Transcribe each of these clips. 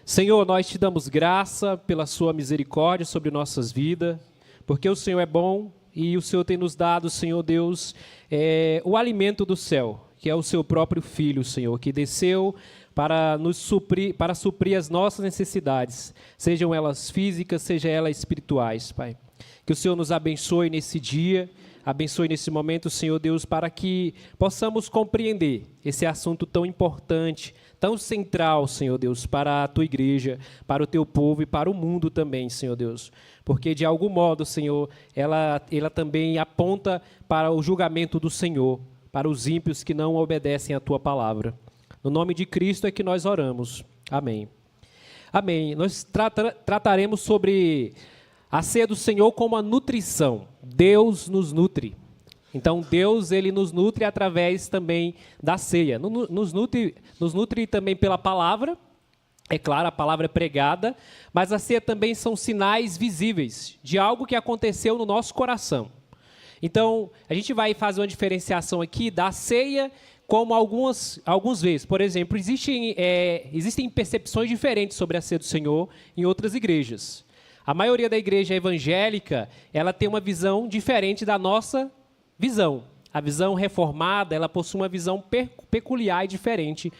Senhor, nós te damos graça pela sua misericórdia sobre nossas vidas, porque o Senhor é bom e o Senhor tem nos dado, Senhor Deus, o alimento do céu, que é o seu próprio Filho, Senhor, que desceu para suprir as nossas necessidades, sejam elas físicas, sejam elas espirituais, Pai. Que o Senhor nos abençoe nesse dia, abençoe nesse momento, Senhor Deus, para que possamos compreender esse assunto tão importante, tão central, Senhor Deus, para a Tua igreja, para o Teu povo e para o mundo também, Senhor Deus. Porque, de algum modo, Senhor, ela também aponta para o julgamento do Senhor, para os ímpios que não obedecem à Tua palavra. No nome de Cristo é que nós oramos. Amém. Amém. Nós trataremos sobre a ceia do Senhor como a nutrição. Deus nos nutre. Então, Deus, Ele nos nutre através também da ceia. Nos nutre também pela palavra. É claro, a palavra é pregada. Mas a ceia também são sinais visíveis de algo que aconteceu no nosso coração. Então, a gente vai fazer uma diferenciação aqui da ceia como algumas vezes. Por exemplo, existem percepções diferentes sobre a ceia do Senhor em outras igrejas. A maioria da igreja evangélica, ela tem uma visão diferente da nossa visão. A visão reformada, ela possui uma visão peculiar e diferente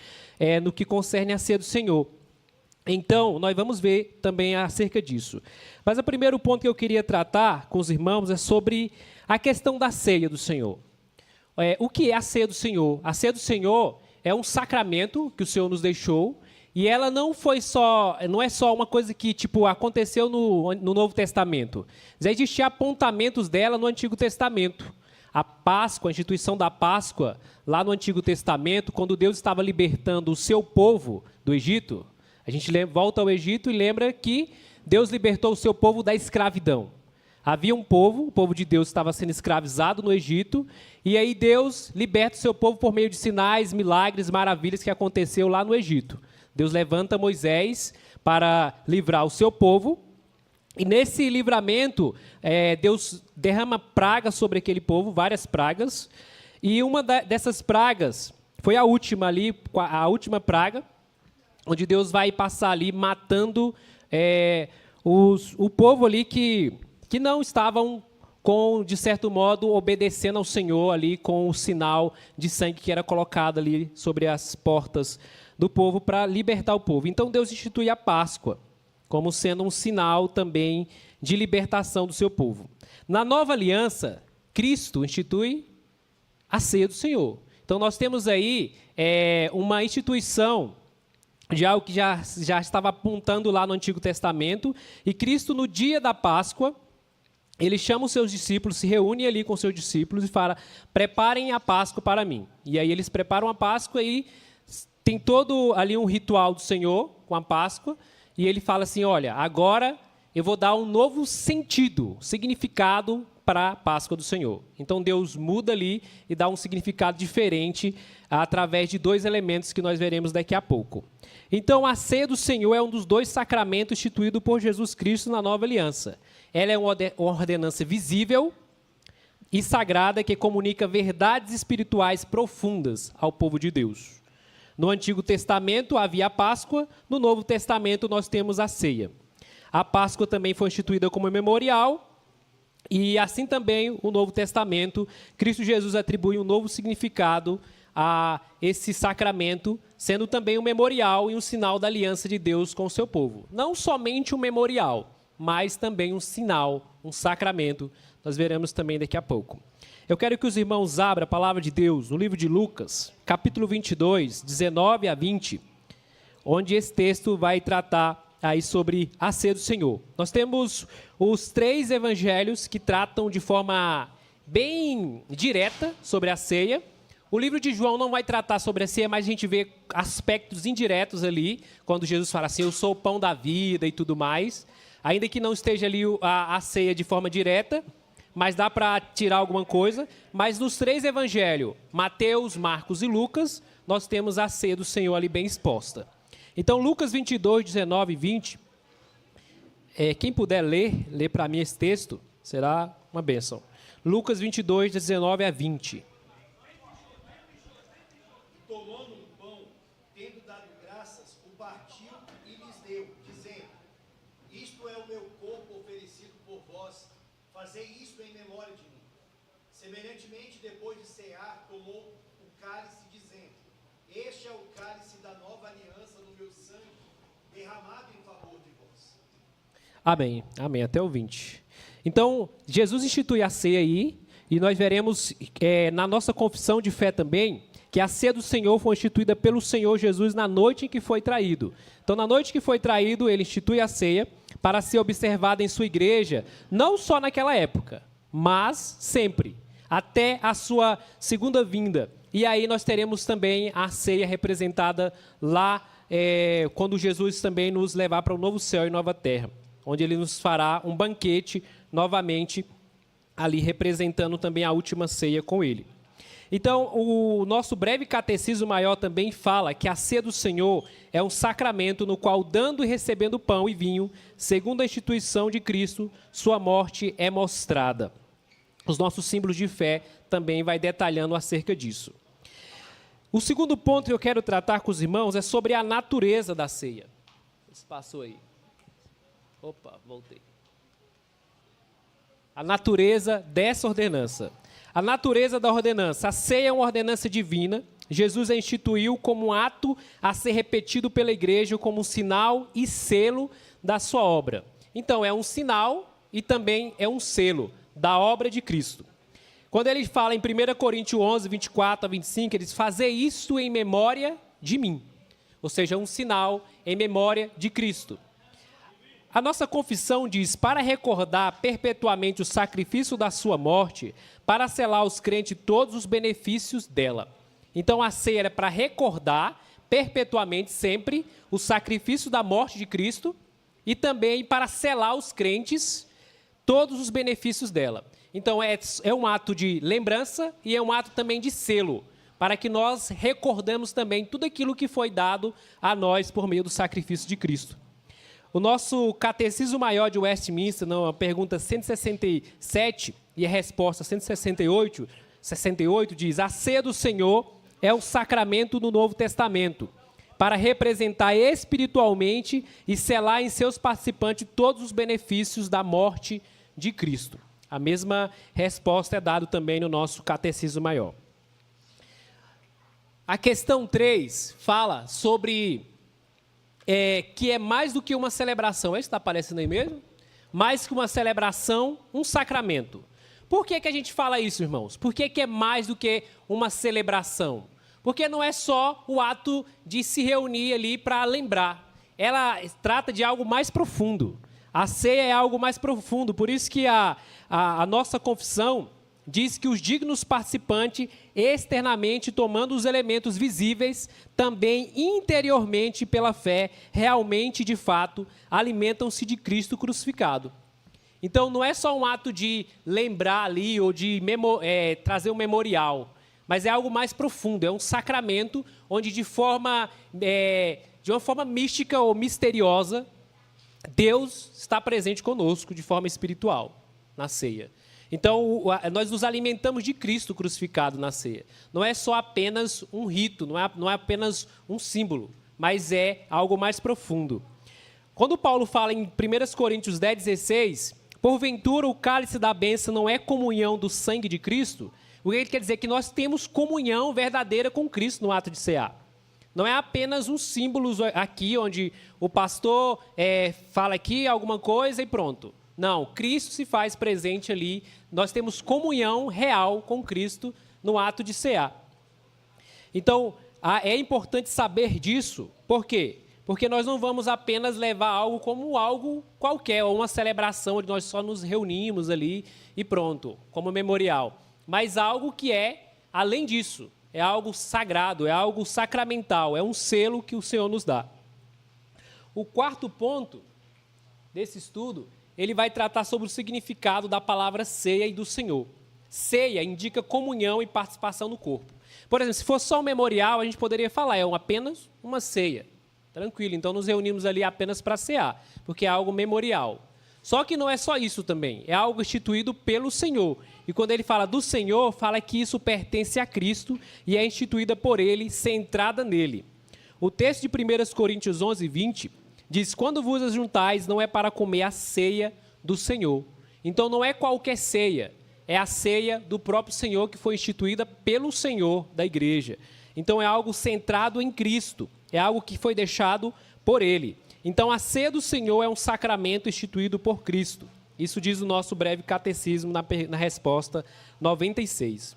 no que concerne a ceia do Senhor. Então, nós vamos ver também acerca disso. Mas o primeiro ponto que eu queria tratar com os irmãos é sobre a questão da ceia do Senhor. O que é a ceia do Senhor? A ceia do Senhor é um sacramento que o Senhor nos deixou, e ela não é só uma coisa que aconteceu no Novo Testamento. Já existiam apontamentos dela no Antigo Testamento. A Páscoa, a instituição da Páscoa, lá no Antigo Testamento, quando Deus estava libertando o seu povo do Egito, a gente volta ao Egito e lembra que Deus libertou o seu povo da escravidão. Havia um povo, o povo de Deus estava sendo escravizado no Egito, e aí Deus liberta o seu povo por meio de sinais, milagres, maravilhas que aconteceu lá no Egito. Deus levanta Moisés para livrar o seu povo, e nesse livramento, Deus derrama pragas sobre aquele povo, várias pragas, e uma dessas pragas foi a última última praga, onde Deus vai passar ali matando o povo ali que não estavam, de certo modo, obedecendo ao Senhor ali com o sinal de sangue que era colocado ali sobre as portas do povo para libertar o povo. Então Deus institui a Páscoa como sendo um sinal também de libertação do seu povo. Na nova aliança, Cristo institui a ceia do Senhor. Então nós temos aí uma instituição de algo que já estava apontando lá no Antigo Testamento, e Cristo, no dia da Páscoa, ele chama os seus discípulos, se reúne ali com os seus discípulos e fala: preparem a Páscoa para mim. E aí eles preparam a Páscoa e tem todo ali um ritual do Senhor com a Páscoa, e ele fala assim: olha, agora eu vou dar um novo significado para a Páscoa do Senhor. Então Deus muda ali e dá um significado diferente através de dois elementos que nós veremos daqui a pouco. Então a ceia do Senhor é um dos dois sacramentos instituídos por Jesus Cristo na nova aliança. Ela é uma ordenança visível e sagrada que comunica verdades espirituais profundas ao povo de Deus. No Antigo Testamento havia a Páscoa, no Novo Testamento nós temos a ceia. A Páscoa também foi instituída como memorial, e assim também o Novo Testamento, Cristo Jesus atribui um novo significado a esse sacramento, sendo também um memorial e um sinal da aliança de Deus com o seu povo. Não somente um memorial, mas também um sinal, um sacramento. Nós veremos também daqui a pouco. Eu quero que os irmãos abram a palavra de Deus no livro de Lucas, capítulo 22, 19 a 20, onde esse texto vai tratar aí sobre a ceia do Senhor. Nós temos os 3 evangelhos que tratam de forma bem direta sobre a ceia. O livro de João não vai tratar sobre a ceia, mas a gente vê aspectos indiretos ali, quando Jesus fala assim: eu sou o pão da vida e tudo mais. Ainda que não esteja ali a ceia de forma direta, mas dá para tirar alguma coisa. Mas nos 3 evangelhos, Mateus, Marcos e Lucas, nós temos a ceia do Senhor ali bem exposta. Então, Lucas 22, 19 e 20, quem puder ler para mim esse texto, será uma bênção. Lucas 22, 19 a 20. tendo dado graças, o partiu e lhes deu, dizendo: isto é o meu corpo oferecido por vós, fazei isto em memória de mim. Semelhantemente, depois de cear, tomou o cálice, dizendo: este é o cálice da nova aliança no meu sangue, derramado em favor de vós. Amém, amém, até o 20. Então, Jesus institui a ceia aí, e nós veremos na nossa confissão de fé também, que a ceia do Senhor foi instituída pelo Senhor Jesus na noite em que foi traído. Então, na noite que foi traído, ele institui a ceia para ser observada em sua igreja, não só naquela época, mas sempre, até a sua segunda vinda. E aí nós teremos também a ceia representada lá, quando Jesus também nos levar para o novo céu e nova terra, onde ele nos fará um banquete novamente, ali representando também a última ceia com ele. Então, o nosso breve catecismo maior também fala que a ceia do Senhor é um sacramento no qual, dando e recebendo pão e vinho, segundo a instituição de Cristo, sua morte é mostrada. Os nossos símbolos de fé também vai detalhando acerca disso. O segundo ponto que eu quero tratar com os irmãos é sobre a natureza da ceia. Esse passou aí. Opa, voltei. A natureza dessa ordenança. A natureza da ordenança. A ceia é uma ordenança divina. Jesus a instituiu como um ato a ser repetido pela igreja como um sinal e selo da sua obra. Então, é um sinal e também é um selo da obra de Cristo. Quando ele fala em 1 Coríntios 11, 24 a 25, ele diz: fazei isso em memória de mim. Ou seja, um sinal em memória de Cristo. A nossa confissão diz: para recordar perpetuamente o sacrifício da sua morte, para selar aos crentes todos os benefícios dela. Então, a ceia era para recordar perpetuamente, sempre, o sacrifício da morte de Cristo e também para selar aos crentes todos os benefícios dela. Então, é um ato de lembrança e é um ato também de selo, para que nós recordemos também tudo aquilo que foi dado a nós por meio do sacrifício de Cristo. O nosso Catecismo Maior de Westminster, a pergunta 167 e a resposta 168, diz: a ceia do Senhor é o sacramento do Novo Testamento, para representar espiritualmente e selar em seus participantes todos os benefícios da morte de Cristo. A mesma resposta é dada também no nosso Catecismo Maior. A questão 3 fala sobre que é mais do que uma celebração. É isso que está aparecendo aí mesmo? Mais que uma celebração, um sacramento. Por que a gente fala isso, irmãos? Por que é mais do que uma celebração? Porque não é só o ato de se reunir ali para lembrar. Ela trata de algo mais profundo. A ceia é algo mais profundo. Por isso que a nossa confissão diz que os dignos participantes, externamente, tomando os elementos visíveis, também interiormente, pela fé, realmente, de fato, alimentam-se de Cristo crucificado. Então, não é só um ato de lembrar ali ou de trazer um memorial, mas é algo mais profundo, é um sacramento onde, de uma forma mística ou misteriosa, Deus está presente conosco de forma espiritual na ceia. Então, nós nos alimentamos de Cristo crucificado na ceia. Não é só apenas um rito, não é apenas um símbolo, mas é algo mais profundo. Quando Paulo fala em 1 Coríntios 10, 16, porventura o cálice da bênção não é comunhão do sangue de Cristo, o que ele quer dizer é que nós temos comunhão verdadeira com Cristo no ato de cear. Não é apenas um símbolo aqui, onde o pastor fala aqui alguma coisa e pronto. Não, Cristo se faz presente ali. Nós temos comunhão real com Cristo no ato de cear. Então, é importante saber disso. Por quê? Porque nós não vamos apenas levar algo como algo qualquer, ou uma celebração onde nós só nos reunimos ali e pronto, como memorial. Mas algo que é além disso. É algo sagrado, é algo sacramental, é um selo que o Senhor nos dá. O quarto ponto desse estudo, ele vai tratar sobre o significado da palavra ceia e do Senhor. Ceia indica comunhão e participação no corpo. Por exemplo, se fosse só um memorial, a gente poderia falar, apenas uma ceia. Tranquilo, então nos reunimos ali apenas para cear, porque é algo memorial. Só que não é só isso também, é algo instituído pelo Senhor. E quando ele fala do Senhor, fala que isso pertence a Cristo e é instituída por ele, centrada nele. O texto de 1 Coríntios 11, 20 diz: quando vos ajuntais, não é para comer a ceia do Senhor. Então não é qualquer ceia, é a ceia do próprio Senhor que foi instituída pelo Senhor da igreja. Então é algo centrado em Cristo, é algo que foi deixado por Ele. Então a ceia do Senhor é um sacramento instituído por Cristo. Isso diz o nosso breve catecismo na resposta 96.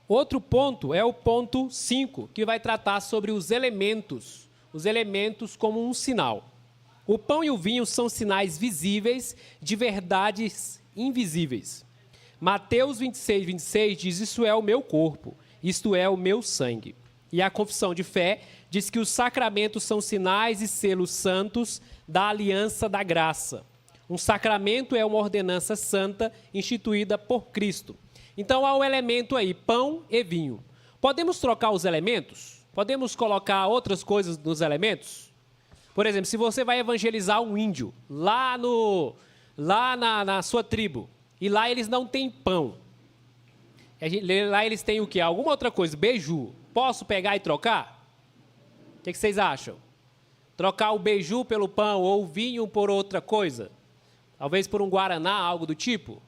Outro ponto é o ponto 5, que vai tratar sobre os elementos como um sinal. O pão e o vinho são sinais visíveis de verdades invisíveis. Mateus 26, 26 diz: isso é o meu corpo, isto é o meu sangue. E a confissão de fé diz que os sacramentos são sinais e selos santos da aliança da graça. Um sacramento é uma ordenança santa instituída por Cristo. Então há o elemento aí, pão e vinho. Podemos trocar os elementos? Podemos colocar outras coisas nos elementos? Por exemplo, se você vai evangelizar um índio lá na sua tribo, e lá eles não têm pão. Lá eles têm o quê? Alguma outra coisa, beiju. Posso pegar e trocar? O que vocês acham? Trocar o beiju pelo pão ou o vinho por outra coisa? Talvez por um guaraná, algo do tipo?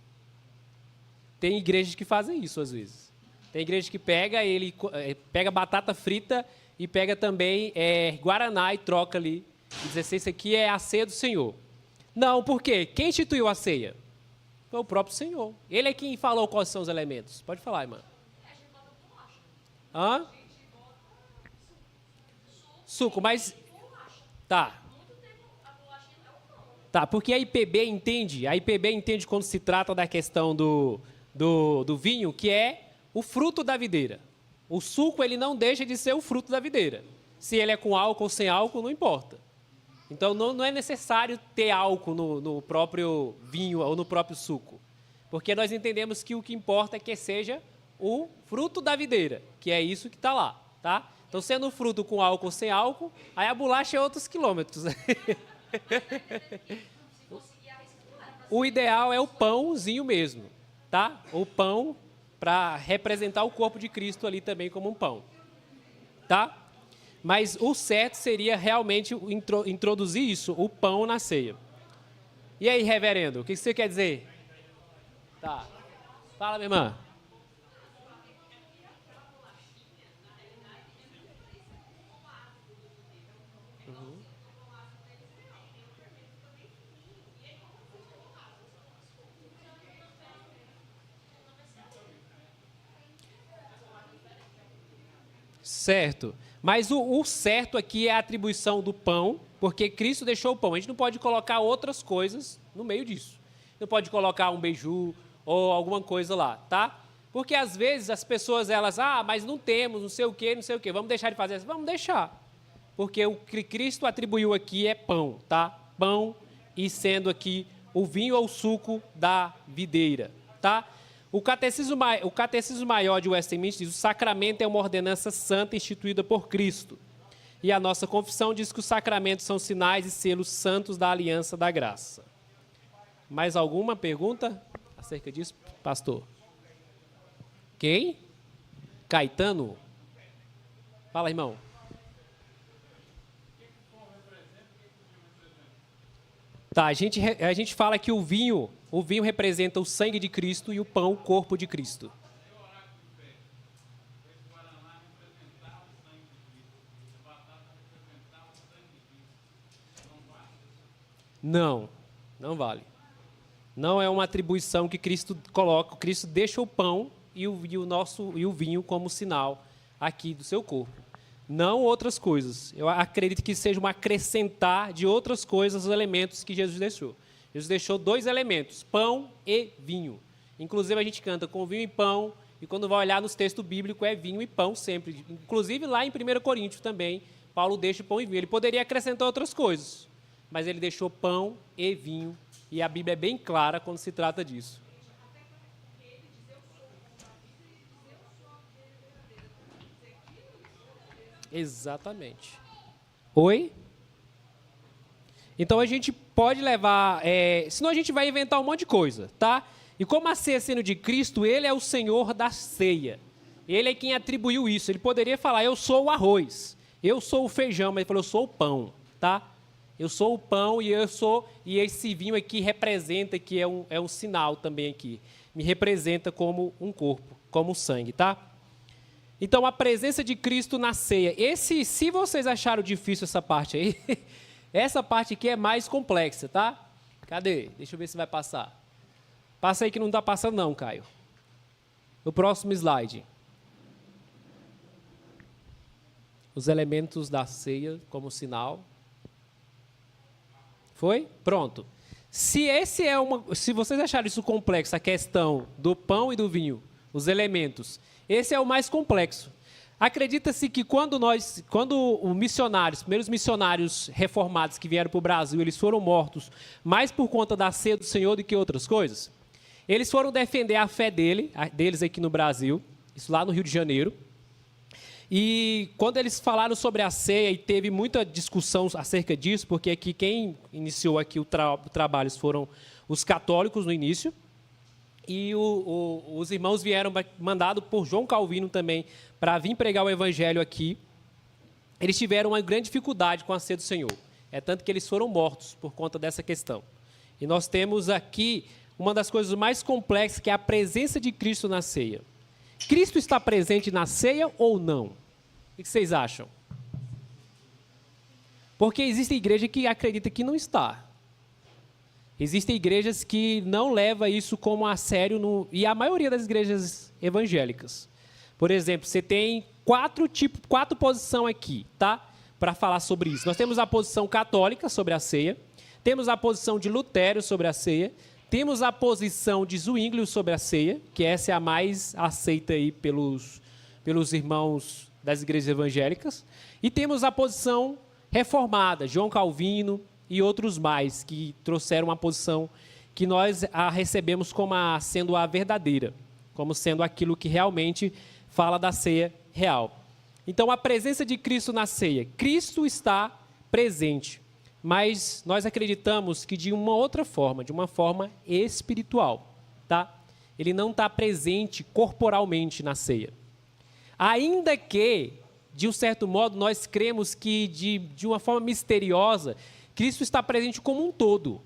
Tem igrejas que fazem isso às vezes. Tem igreja que pega batata frita e pega também guaraná e troca ali. E diz assim: isso aqui é a ceia do Senhor. Não, por quê? Quem instituiu a ceia? Foi o próprio Senhor. Ele é quem falou quais são os elementos. Pode falar, irmã. Hã? Suco, mas... Tá. Tá, porque a IPB entende quando se trata da questão do vinho, que é o fruto da videira. O suco, ele não deixa de ser o fruto da videira. Se ele é com álcool ou sem álcool, não importa. Então, não é necessário ter álcool no próprio vinho ou no próprio suco. Porque nós entendemos que o que importa é que seja o fruto da videira, que é isso que está lá, tá? Então, sendo o fruto com álcool ou sem álcool, aí a bolacha é outros quilômetros. O ideal é o pãozinho mesmo, tá? O pão para representar o corpo de Cristo ali também como um pão, tá? Mas o certo seria realmente introduzir isso, o pão na ceia. E aí, reverendo, o que você quer dizer? Tá. Fala, minha irmã. Certo. Mas o certo aqui é a atribuição do pão, porque Cristo deixou o pão. A gente não pode colocar outras coisas no meio disso. Não pode colocar um beiju ou alguma coisa lá, tá? Porque às vezes as pessoas, mas não temos, não sei o quê, vamos deixar de fazer isso? Vamos deixar. Porque o que Cristo atribuiu aqui é pão, tá? Pão e sendo aqui o vinho ou o suco da videira, tá? O Catecismo Maior de Westminster diz: o sacramento é uma ordenança santa instituída por Cristo. E a nossa confissão diz que os sacramentos são sinais e selos santos da aliança da graça. Mais alguma pergunta acerca disso, pastor? Quem? Caetano? Fala, irmão. Tá, a gente fala que o vinho representa o sangue de Cristo e o pão o corpo de Cristo. Não vale. Não é uma atribuição que Cristo coloca. Cristo deixa o pão e o vinho como sinal aqui do seu corpo. Não outras coisas. Eu acredito que seja um acrescentar de outras coisas os elementos que Jesus deixou. Jesus deixou 2 elementos, pão e vinho. Inclusive, a gente canta com vinho e pão, e quando vai olhar nos textos bíblicos, é vinho e pão sempre. Inclusive, lá em 1 Coríntios também, Paulo deixa pão e vinho. Ele poderia acrescentar outras coisas, mas ele deixou pão e vinho, e a Bíblia é bem clara quando se trata disso. Exatamente. Oi? Então a gente pode levar, senão a gente vai inventar um monte de coisa, tá? E como a ceia sendo de Cristo, ele é o Senhor da ceia. Ele é quem atribuiu isso. Ele poderia falar: eu sou o arroz, Eu sou o feijão, mas ele falou, eu sou o pão, tá? Eu sou o pão e esse vinho aqui representa, que é um sinal também aqui. Me representa como um corpo, como sangue, tá? Então, a presença de Cristo na ceia. Se vocês acharam difícil essa parte aí, essa parte aqui é mais complexa, tá? Cadê? Deixa eu ver se vai passar. Passa aí que não está passando não, Caio. O próximo slide. Os elementos da ceia como sinal. Foi? Pronto. Se vocês acharam isso complexo, a questão do pão e do vinho, os elementos, esse é o mais complexo. Acredita-se que quando os primeiros missionários reformados que vieram para o Brasil, eles foram mortos mais por conta da ceia do Senhor do que outras coisas. Eles foram defender a fé deles aqui no Brasil, isso lá no Rio de Janeiro. E quando eles falaram sobre a ceia, e teve muita discussão acerca disso, porque aqui quem iniciou aqui o trabalho foram os católicos no início, e os irmãos vieram mandados por João Calvino também para vir pregar o evangelho aqui. Eles tiveram uma grande dificuldade com a ceia do Senhor. É tanto que eles foram mortos por conta dessa questão. E nós temos aqui uma das coisas mais complexas, que é a presença de Cristo na ceia. Cristo está presente na ceia ou não? O que vocês acham? Porque existe igreja que acredita que não está. Existem igrejas que não levam isso como a sério, e a maioria das igrejas evangélicas. Por exemplo, você tem quatro posições aqui, tá? Para falar sobre isso. Nós temos a posição católica sobre a ceia, temos a posição de Lutero sobre a ceia, temos a posição de Zwinglio sobre a ceia, que essa é a mais aceita aí pelos irmãos das igrejas evangélicas, e temos a posição reformada, João Calvino e outros mais, que trouxeram uma posição que nós a recebemos como sendo a verdadeira, como sendo aquilo que realmente fala da ceia real. Então, a presença de Cristo na ceia. Cristo está presente, mas nós acreditamos que de uma outra forma, de uma forma espiritual, tá? Ele não está presente corporalmente na ceia. Ainda que, de um certo modo, nós cremos que, de uma forma misteriosa, Cristo está presente como um todo.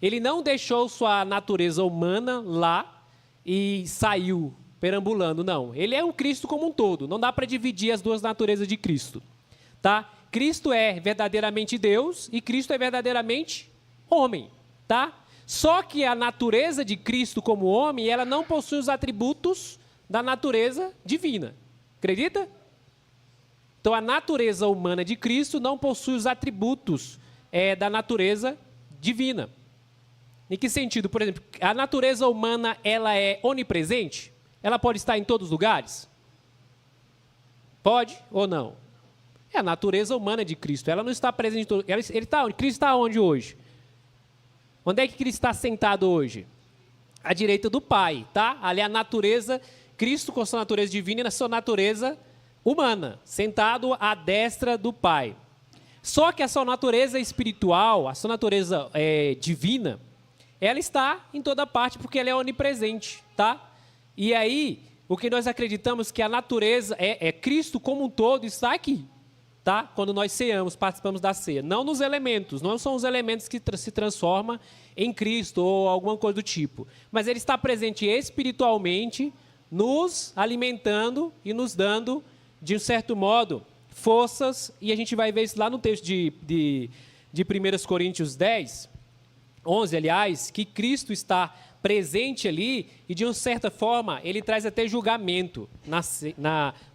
Ele não deixou sua natureza humana lá e saiu perambulando, não. Ele é um Cristo como um todo. Não dá para dividir as duas naturezas de Cristo, tá? Cristo é verdadeiramente Deus e Cristo é verdadeiramente homem, tá? Só que a natureza de Cristo como homem, ela não possui os atributos da natureza divina. Acredita? Então, a natureza humana de Cristo não possui os atributos da natureza divina. Em que sentido? Por exemplo, a natureza humana, ela é onipresente? Ela pode estar em todos os lugares? Pode ou não? É a natureza humana de Cristo. Ela não está presente em todos. Cristo está onde hoje? Onde é que Cristo está sentado hoje? À direita do Pai, tá? Ali a natureza, Cristo com sua natureza divina e na sua natureza humana, sentado à destra do Pai. Só que a sua natureza espiritual, a sua natureza divina, ela está em toda parte porque ela é onipresente, tá? E aí, o que nós acreditamos que a natureza, Cristo como um todo está aqui, tá? Quando nós ceamos, participamos da ceia. Não nos elementos, não são os elementos que se transformam em Cristo ou alguma coisa do tipo. Mas ele está presente espiritualmente, nos alimentando e nos dando, de um certo modo, forças, e a gente vai ver isso lá no texto de 1 Coríntios 10, 11, aliás, que Cristo está presente ali e, de uma certa forma, ele traz até julgamento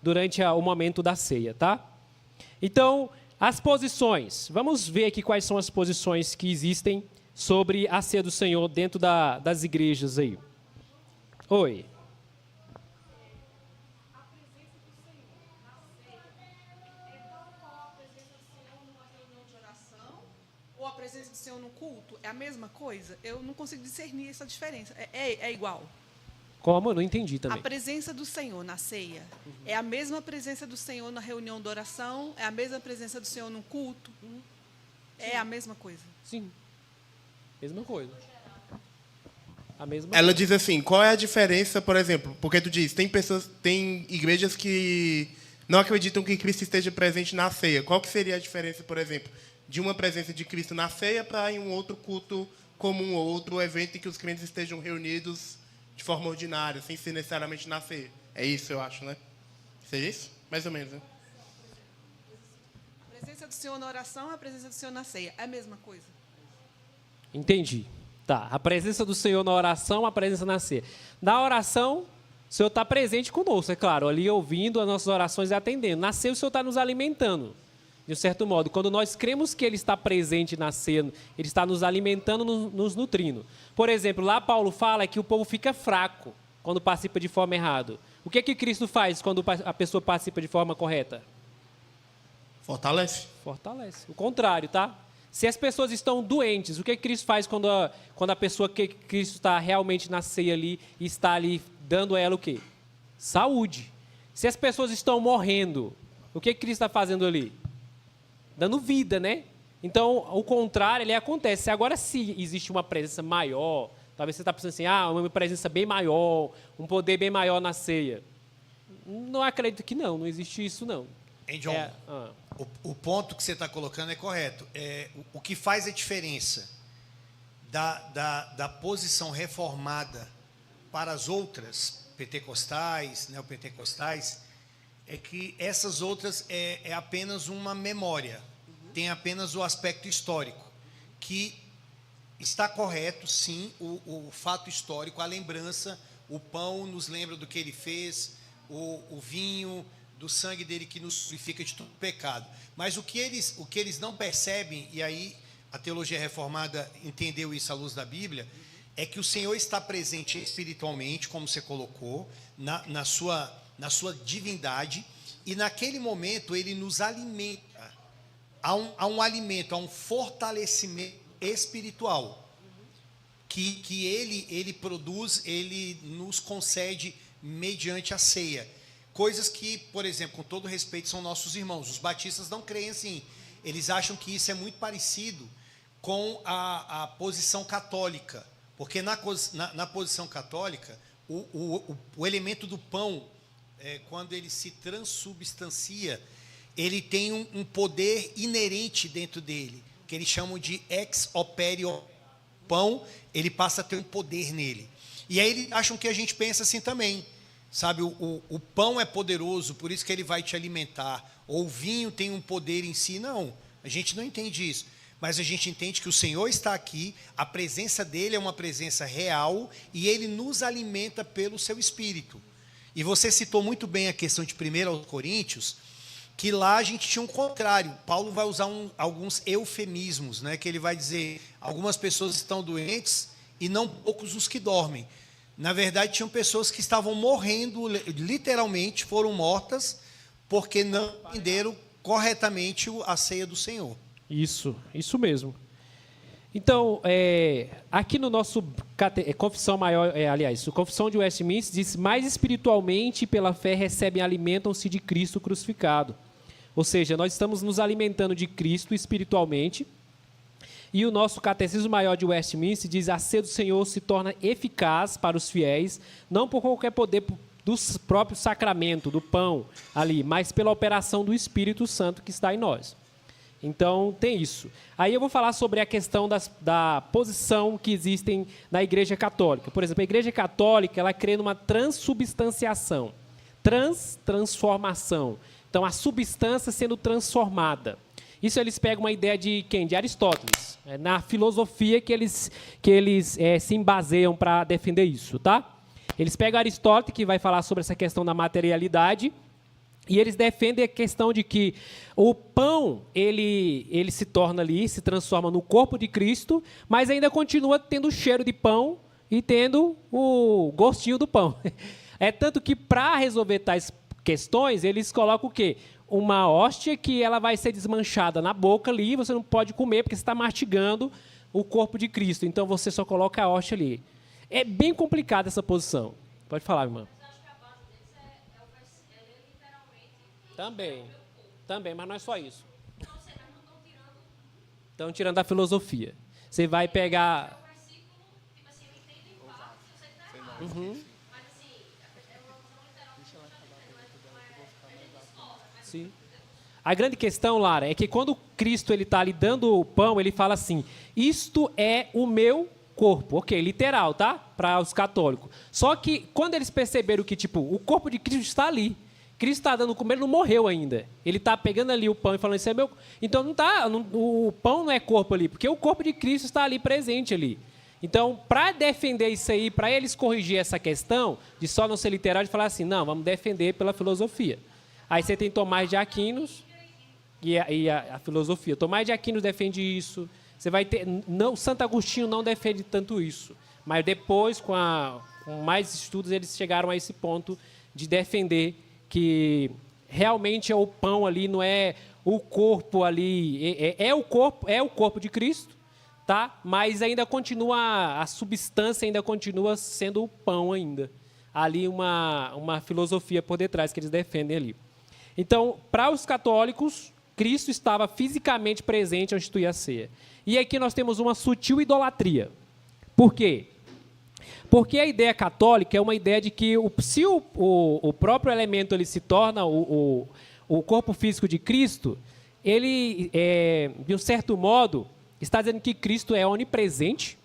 durante o momento da ceia, tá? Então, as posições. Vamos ver aqui quais são as posições que existem sobre a ceia do Senhor dentro das igrejas aí. Oi. A presença do Senhor no culto é a mesma coisa? Eu não consigo discernir essa diferença. É igual? Como? Eu não entendi também. A presença do Senhor na ceia é a mesma presença do Senhor na reunião de oração? É a mesma presença do Senhor no culto? É a mesma coisa? Sim. Mesma coisa. A mesma Ela coisa. diz assim, qual é a diferença, por exemplo, porque tu diz, tem igrejas que não acreditam que Cristo esteja presente na ceia. Qual que seria a diferença, por exemplo, de uma presença de Cristo na ceia para em um outro culto comum, ou outro evento em que os crentes estejam reunidos de forma ordinária, sem ser necessariamente na ceia? É isso, eu acho, né? Seria isso? Mais ou menos, né? A presença do Senhor na oração, a presença do Senhor na ceia. É a mesma coisa. Entendi. Tá. A presença do Senhor na oração, a presença na ceia. Na oração, o Senhor está presente conosco, é claro, ali ouvindo as nossas orações e atendendo. Na ceia, o Senhor está nos alimentando, de um certo modo. Quando nós cremos que Ele está presente na ceia, Ele está nos alimentando, nos nutrindo. Por exemplo, lá Paulo fala que o povo fica fraco quando participa de forma errada. O que Cristo faz quando a pessoa participa de forma correta? Fortalece. Fortalece. O contrário, tá? Se as pessoas estão doentes, o que Cristo faz quando a pessoa que Cristo está realmente na ceia ali e está ali dando a ela o quê? Saúde. Se as pessoas estão morrendo, o que Cristo está fazendo ali? Dando vida, né? Então, o contrário, ele acontece. Agora, se existe uma presença maior, talvez você está pensando assim, uma presença bem maior, um poder bem maior na ceia. Não acredito que não existe isso, não. Hein, John? O ponto que você está colocando é correto. O que faz a diferença da posição reformada para as outras pentecostais, neopentecostais, é que essas outras é apenas uma memória, tem apenas o aspecto histórico, que está correto, sim, o fato histórico, a lembrança, o pão nos lembra do que ele fez, o vinho, do sangue dele que nos purifica de todo pecado. Mas o que eles não percebem, e aí a teologia reformada entendeu isso à luz da Bíblia, é que o Senhor está presente espiritualmente, como você colocou, na sua divindade, e naquele momento ele nos alimenta. Há um alimento, há um fortalecimento espiritual que ele produz, ele nos concede mediante a ceia. Coisas que, por exemplo, com todo respeito, são nossos irmãos. Os batistas não creem assim. Eles acham que isso é muito parecido com a posição católica. Porque na posição católica, o elemento do pão, quando ele se transubstancia, ele tem um poder inerente dentro dele, que eles chamam de ex opere pão, ele passa a ter um poder nele. E aí eles acham que a gente pensa assim também. Sabe, o pão é poderoso, por isso que ele vai te alimentar. Ou o vinho tem um poder em si. Não, a gente não entende isso. Mas a gente entende que o Senhor está aqui, a presença dele é uma presença real e ele nos alimenta pelo seu Espírito. E você citou muito bem a questão de 1 Coríntios, que lá a gente tinha um contrário. Paulo vai usar alguns eufemismos, né, que ele vai dizer, algumas pessoas estão doentes e não poucos os que dormem. Na verdade, tinham pessoas que estavam morrendo, literalmente foram mortas, porque não entenderam corretamente a ceia do Senhor. Isso mesmo. Então, aqui no nosso Confissão Maior, o Confissão de Westminster diz, mais espiritualmente pela fé recebem, alimentam-se de Cristo crucificado. Ou seja, nós estamos nos alimentando de Cristo espiritualmente. E o nosso Catecismo Maior de Westminster diz, a ceia do Senhor se torna eficaz para os fiéis, não por qualquer poder do próprio sacramento, do pão ali, mas pela operação do Espírito Santo que está em nós. Então, tem isso. Aí eu vou falar sobre a questão da posição que existem na Igreja Católica. Por exemplo, a Igreja Católica, ela crê numa transubstanciação, transformação. Então, a substância sendo transformada. Isso eles pegam uma ideia de quem? De Aristóteles. Na filosofia que eles se embaseiam para defender isso, tá? Eles pegam Aristóteles, que vai falar sobre essa questão da materialidade, e eles defendem a questão de que o pão, ele se torna ali, se transforma no corpo de Cristo, mas ainda continua tendo o cheiro de pão e tendo o gostinho do pão. É tanto que, para resolver tais questões, eles colocam o quê? Uma hóstia que ela vai ser desmanchada na boca ali, você não pode comer porque você está mastigando o corpo de Cristo. Então, você só coloca a hóstia ali. É bem complicada essa posição. Pode falar, irmã. Também, mas não é só isso. Estão tirando da filosofia. Você vai pegar... Sim. A grande questão, Lara, é que quando Cristo está ali dando o pão, ele fala assim, isto é o meu corpo. Ok, literal, tá? Para os católicos. Só que quando eles perceberam que, tipo, o corpo de Cristo está ali, Cristo está dando comer, ele não morreu ainda. Ele está pegando ali o pão e falando, isso é meu... Então, o pão não é corpo ali, porque o corpo de Cristo está ali presente ali. Então, para defender isso aí, para eles corrigir essa questão, de só não ser literal, de falar assim, não, vamos defender pela filosofia. Aí você tem Tomás de Aquinos e a filosofia. Tomás de Aquinos defende isso. Você vai ter... Não, Santo Agostinho não defende tanto isso. Mas depois, com mais estudos, eles chegaram a esse ponto de defender que realmente é o pão ali, não é o corpo ali, é o corpo de Cristo, tá? Mas ainda continua, a substância ainda continua sendo o pão ainda. Ali uma filosofia por detrás que eles defendem ali. Então, para os católicos, Cristo estava fisicamente presente ao instituir a ceia. E aqui nós temos uma sutil idolatria. Por quê? Porque a ideia católica é uma ideia de que se o próprio elemento ele se torna o corpo físico de Cristo, ele, de um certo modo, está dizendo que Cristo é onipresente,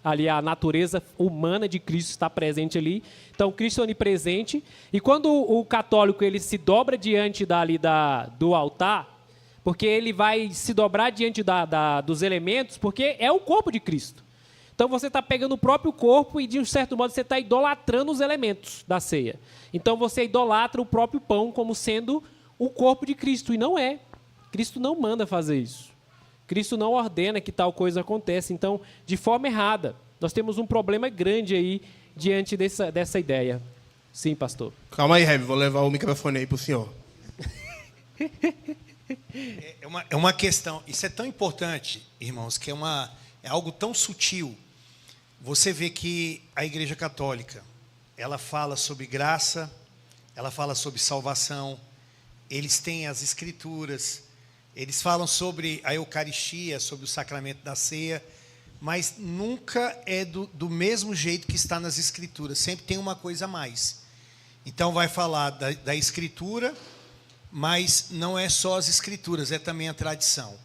ali a natureza humana de Cristo está presente ali, então Cristo é onipresente, e quando o católico ele se dobra diante do altar, porque ele vai se dobrar diante dos elementos, porque é o corpo de Cristo. Então, você está pegando o próprio corpo e, de um certo modo, você está idolatrando os elementos da ceia. Então, você idolatra o próprio pão como sendo o corpo de Cristo. E não é. Cristo não manda fazer isso. Cristo não ordena que tal coisa aconteça. Então, de forma errada. Nós temos um problema grande aí diante dessa ideia. Sim, pastor. Calma aí, Reb, vou levar o microfone aí para o senhor. É uma questão, isso é tão importante, irmãos, que é algo tão sutil. Você vê que a Igreja Católica, ela fala sobre graça, ela fala sobre salvação, eles têm as Escrituras, eles falam sobre a Eucaristia, sobre o sacramento da ceia, mas nunca é do mesmo jeito que está nas Escrituras, sempre tem uma coisa a mais. Então vai falar da Escritura, mas não é só as Escrituras, é também a tradição.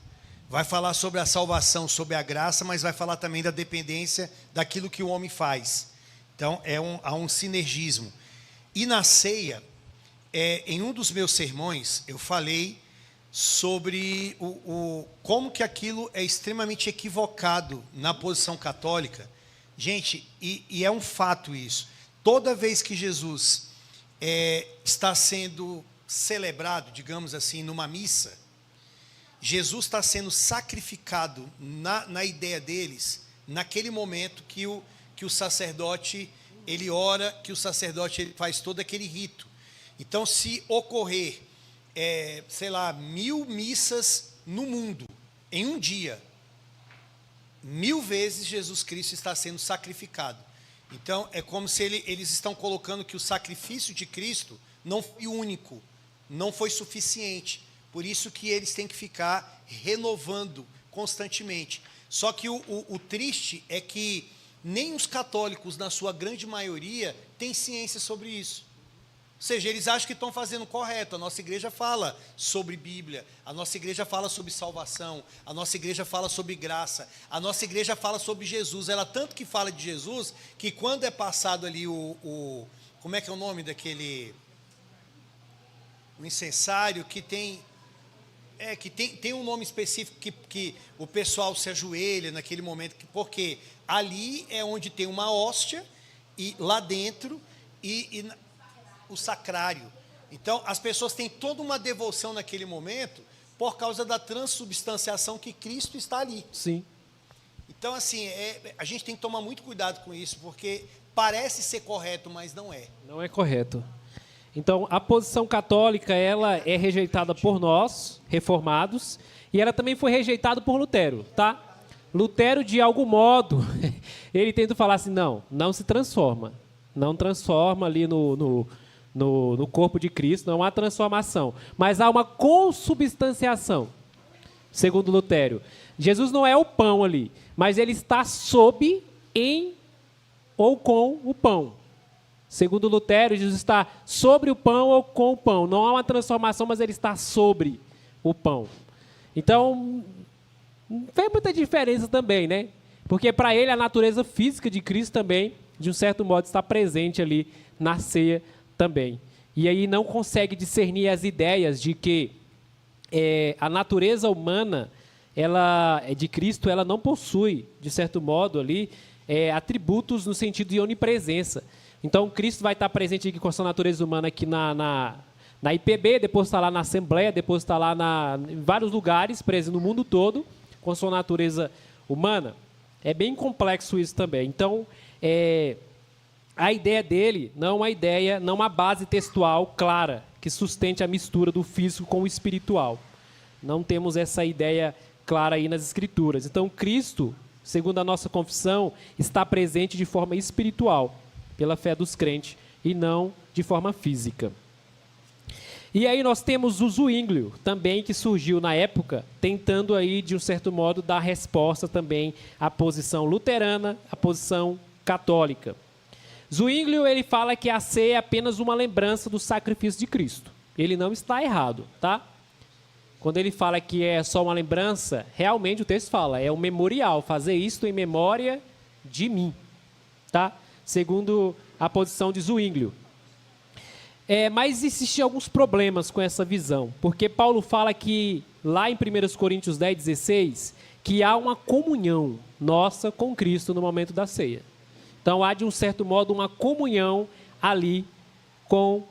Vai falar sobre a salvação, sobre a graça, mas vai falar também da dependência daquilo que o homem faz. Então, há um sinergismo. E na ceia, em um dos meus sermões, eu falei sobre como que aquilo é extremamente equivocado na posição católica. Gente, e é um fato isso. Toda vez que Jesus está sendo celebrado, digamos assim, numa missa, Jesus está sendo sacrificado na ideia deles, naquele momento que o sacerdote, ele ora, que o sacerdote ele faz todo aquele rito. Então, se ocorrer, 1000 missas no mundo, em um dia, 1000 vezes Jesus Cristo está sendo sacrificado. Então, é como se eles estão colocando que o sacrifício de Cristo não foi único, não foi suficiente. Por isso que eles têm que ficar renovando constantemente. Só que o triste é que nem os católicos, na sua grande maioria, têm ciência sobre isso. Ou seja, eles acham que estão fazendo correto. A nossa igreja fala sobre Bíblia, a nossa igreja fala sobre salvação, a nossa igreja fala sobre graça, a nossa igreja fala sobre Jesus. Ela tanto que fala de Jesus, que quando é passado ali como é que é o nome daquele... O incensário que tem um nome específico que o pessoal se ajoelha naquele momento, porque ali é onde tem uma hóstia, e lá dentro, e o sacrário. Então, as pessoas têm toda uma devoção naquele momento, por causa da transubstanciação que Cristo está ali. Sim. Então, assim, a gente tem que tomar muito cuidado com isso, porque parece ser correto, mas não é. Não é correto. Então, a posição católica, ela é rejeitada por nós, reformados, e ela também foi rejeitada por Lutero, tá? Lutero, de algum modo, ele tenta falar assim, não se transforma. Não transforma ali no corpo de Cristo, não há transformação. Mas há uma consubstanciação, segundo Lutero. Jesus não é o pão ali, mas ele está sob, em ou com o pão. Segundo Lutero, Jesus está sobre o pão ou com o pão. Não há uma transformação, mas ele está sobre o pão. Então, não tem muita diferença também, né? Porque para ele a natureza física de Cristo também, de um certo modo, está presente ali na ceia também. E aí não consegue discernir as ideias de que a natureza humana de Cristo, ela não possui, de certo modo, ali, atributos no sentido de onipresença. Então, Cristo vai estar presente aqui com a sua natureza humana aqui na IPB, depois está lá na Assembleia, depois está lá em vários lugares, presente no mundo todo, com a sua natureza humana. É bem complexo isso também. Então, a ideia dele não é uma ideia, não uma base textual clara, que sustente a mistura do físico com o espiritual. Não temos essa ideia clara aí nas Escrituras. Então, Cristo, segundo a nossa confissão, está presente de forma espiritual, pela fé dos crentes, e não de forma física. E aí nós temos o Zwinglio, também, que surgiu na época, tentando aí, de um certo modo, dar resposta também à posição luterana, à posição católica. Zwinglio, ele fala que a ceia é apenas uma lembrança do sacrifício de Cristo. Ele não está errado, tá? Quando ele fala que é só uma lembrança, realmente o texto fala, é um memorial, fazer isto em memória de mim, tá? Segundo a posição de Zwinglio. Mas existem alguns problemas com essa visão, porque Paulo fala que, lá em 1 Coríntios 10, 16, que há uma comunhão nossa com Cristo no momento da ceia. Então, há, de um certo modo, uma comunhão ali com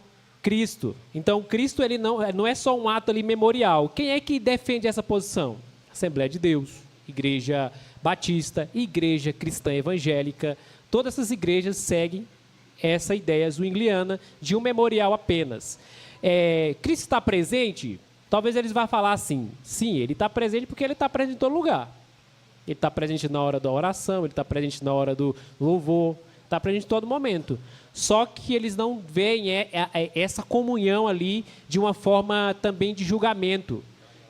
Cristo. Então, Cristo ele não é só um ato ali memorial. Quem é que defende essa posição? Assembleia de Deus, Igreja Batista, Igreja Cristã Evangélica. Todas essas igrejas seguem essa ideia zwingliana de um memorial apenas. Cristo está presente? Talvez eles vão falar assim, sim, ele está presente porque ele está presente em todo lugar. Ele está presente na hora da oração, ele está presente na hora do louvor, está presente em todo momento. Só que eles não veem essa comunhão ali de uma forma também de julgamento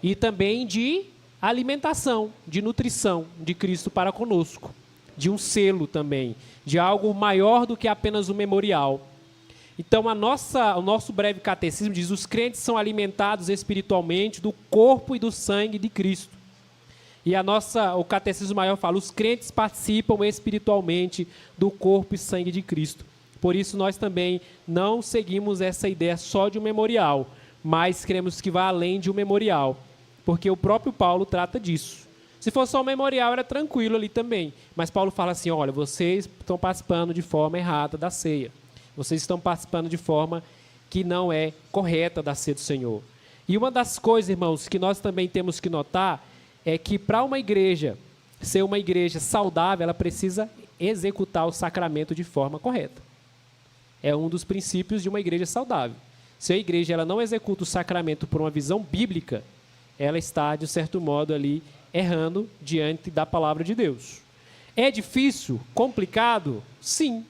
e também de alimentação, de nutrição de Cristo para conosco, de um selo também, de algo maior do que apenas um memorial. Então, o nosso breve catecismo diz: os crentes são alimentados espiritualmente do corpo e do sangue de Cristo. E o catecismo maior fala: os crentes participam espiritualmente do corpo e sangue de Cristo. Por isso, nós também não seguimos essa ideia só de um memorial, mas queremos que vá além de um memorial, porque o próprio Paulo trata disso. Se fosse só um memorial, era tranquilo ali também. Mas Paulo fala assim, olha, vocês estão participando de forma errada da ceia. Vocês estão participando de forma que não é correta da ceia do Senhor. E uma das coisas, irmãos, que nós também temos que notar é que para uma igreja ser uma igreja saudável, ela precisa executar o sacramento de forma correta. É um dos princípios de uma igreja saudável. Se a igreja ela não executa o sacramento por uma visão bíblica, ela está, de certo modo, ali errando diante da palavra de Deus. É difícil? Complicado? Sim.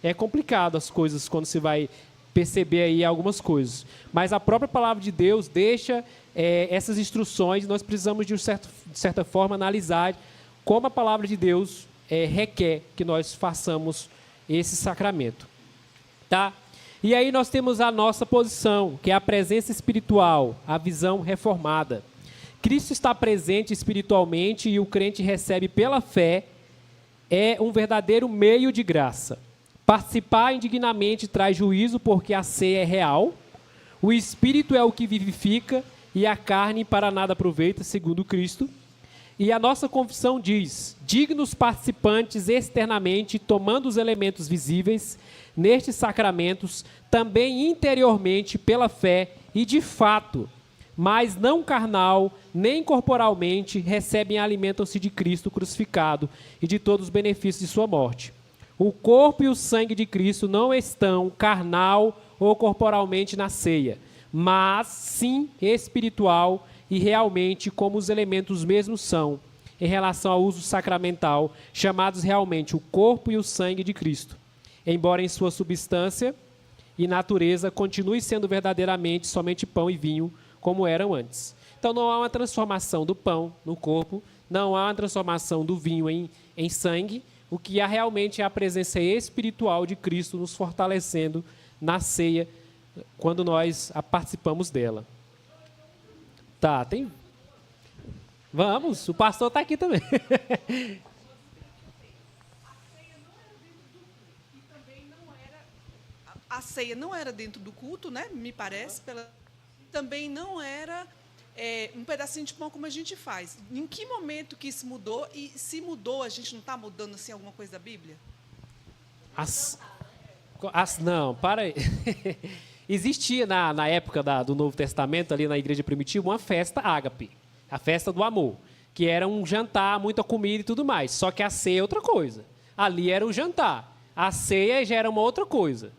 É complicado as coisas quando se vai perceber aí algumas coisas. Mas a própria palavra de Deus deixa essas instruções. Nós precisamos, de certa forma, analisar como a palavra de Deus requer que nós façamos esse sacramento. Tá? E aí nós temos a nossa posição, que é a presença espiritual, a visão reformada. Cristo está presente espiritualmente e o crente recebe pela fé, é um verdadeiro meio de graça. Participar indignamente traz juízo porque a ceia é real, o Espírito é o que vivifica e a carne para nada aproveita, segundo Cristo. E a nossa confissão diz, dignos participantes externamente, tomando os elementos visíveis, nestes sacramentos, também interiormente pela fé e de fato, mas não carnal, nem corporalmente, recebem e alimentam-se de Cristo crucificado e de todos os benefícios de sua morte. O corpo e o sangue de Cristo não estão carnal ou corporalmente na ceia, mas sim espiritual e realmente como os elementos mesmos são, em relação ao uso sacramental, chamados realmente o corpo e o sangue de Cristo, embora em sua substância e natureza continue sendo verdadeiramente somente pão e vinho, como eram antes. Então não há uma transformação do pão no corpo, não há uma transformação do vinho em sangue, o que é realmente a presença espiritual de Cristo nos fortalecendo na ceia, quando nós participamos dela. Tá, tem... Vamos, o pastor está aqui também. A ceia não era dentro do culto, né? Me parece. Também não era um pedacinho de pão como a gente faz. Em que momento que isso mudou? E se mudou, a gente não está mudando assim alguma coisa da Bíblia? Não, para aí. Existia na época do Novo Testamento, ali na igreja primitiva, uma festa ágape, a festa do amor, que era um jantar, muita comida e tudo mais. Só que a ceia é outra coisa. Ali era o jantar. A ceia já era uma outra coisa.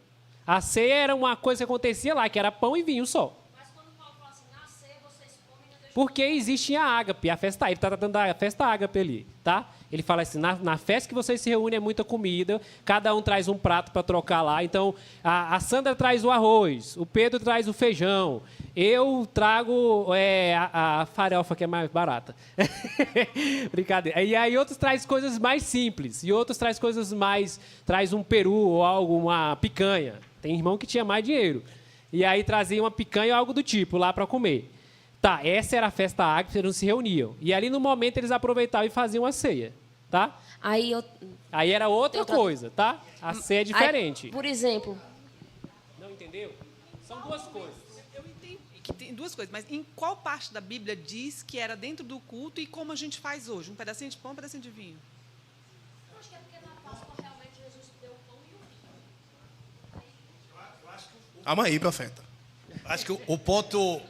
A ceia era uma coisa que acontecia lá, que era pão e vinho só. Mas quando Paulo fala assim, na ceia vocês comem... Porque existe a ágape, a festa, ele está tratando da festa ágape ali, tá? Ele fala assim, na festa que vocês se reúnem é muita comida, cada um traz um prato para trocar lá. Então, a Sandra traz o arroz, o Pedro traz o feijão, eu trago a farofa, que é mais barata. Brincadeira. E aí outros traz coisas mais simples, e outros traz coisas mais... Traz um peru ou algo, uma picanha. Tem irmão que tinha mais dinheiro. E aí trazia uma picanha ou algo do tipo lá para comer. Tá, essa era a festa ágape, eles se reuniam. E ali no momento eles aproveitavam e faziam a ceia, tá? Aí era outra coisa, tá? A ceia é diferente. Aí, por exemplo... Não entendeu? São duas coisas. Eu entendi que tem duas coisas, mas em qual parte da Bíblia diz que era dentro do culto e como a gente faz hoje? Um pedacinho de pão, um pedacinho de vinho? Eu acho que é porque na Páscoa realmente Jesus deu o pão e o vinho. Calma aí, profeta. Acho que o ponto